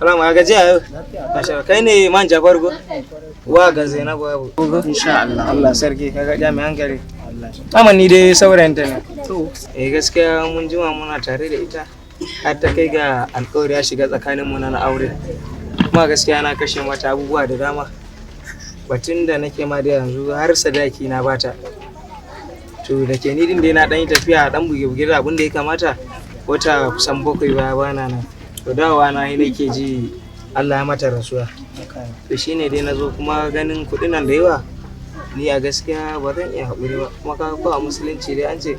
Alama gaji a yau. Masha kai ne man Jafargo? Wa ga Zainabu Abu. Insha Allah. Allah sarki kaga jami'an gari. Amma ni dai saurayinta ne. To, gaskiya mun jima muna tare da ita. Har ta kai ga alƙawari ya shiga tsakanin mu na aure. Kuma gaskiya na kashe mata abubuwa da dama. Batun da nake ma da yanzu har sadaki na bata. To da ke ni din dai na dan yi tafiya dan buge-buge da abin da ya kamata. Wata kusan 7 bana nan. To dawowa na yi nake ji Allah ya mata rasuwa. To shine dai nazo kuma ganin kuɗin nan da yawa. Ni a gaskiya ba zan iya haƙuri ba. Kuma ka ko a musulunci dai an ce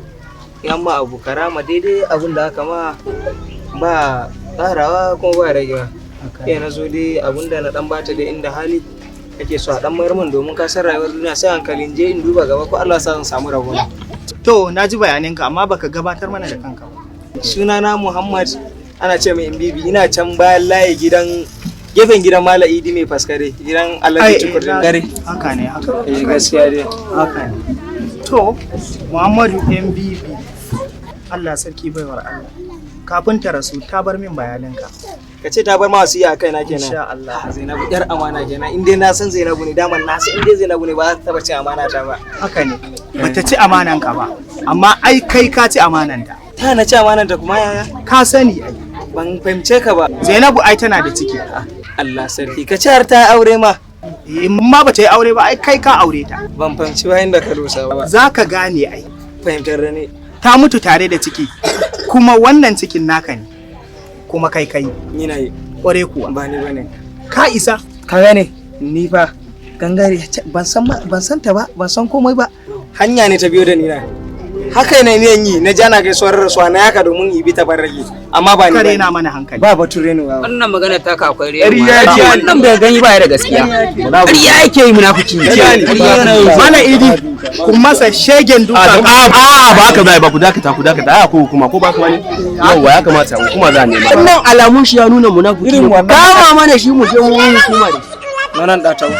in ma abu karama daidai abin da aka ma ba ƙarawa kuma ba ragewa. Kai nazo dai abin da na dan bata da inda hali kake so a dan mayar min domin ka san rayuwar duniya sai hankalin je in duba gaba ko Allah sa zan samu rabo. To na ji bayaninka amma baka gabatar mana da kanka ba. Sunana Muhammad ana ce mai Mbibi ina can bayan layi gefen gidan Mala Idi mai faskare gidan Alhaji Tukurin gare. Haka ne haka. Gaskiya dai. Haka ne. To Muhammadu Mbibi Allah sarki baiwar Allah. Kafin ta rasu ta bar min bayaninka. Ka ce ta bar ma wasu iya kaina kenan. Insha Allah. Zainabu yar amana kenan. In dai na san Zainabu ne daman na san in dai Zainabu ne ba za ta taba cin amana ta ba. Haka ne. Bata ci amananka ba. Amma ai kai ka ci amananta. Ta na ci amananta kuma yaya? Ka sani ai. Ban fahimce ka ba. Zainabu ai tana da ciki. Allah sarki ka ce har ta aure ma. Ma ba ta yi aure ba ai kai ka aure ta. Ban fahimci ba inda ka dosa ba. Za ka gane ai. Fahimtar da ne. Ta mutu tare da ciki. Kuma wannan cikin naka ne. Kuma kai ni na yi kware kuwa ba ni bane ka isa ka gane ni fa gangare ban san ta ba ban san komai ba hanya ne ta biyo da ni na haka ne niyan yi na jana gaisuwar rasuwa na yaka domin yi bi ta barrage amma ba ni kare na mana hankali ba batun renu ba wannan magana ta ka akwai riya wannan bai gani ba da gaskiya riya yake yi munafiki mana idi kun masa shegen duka ba haka zai ba ku dakata a ko hukuma ko ba ka wani yawa ya kamata hukuma za ne wannan alamun shi ya nuna munafiki kama mana shi mu je mu hukuma da nan da tawo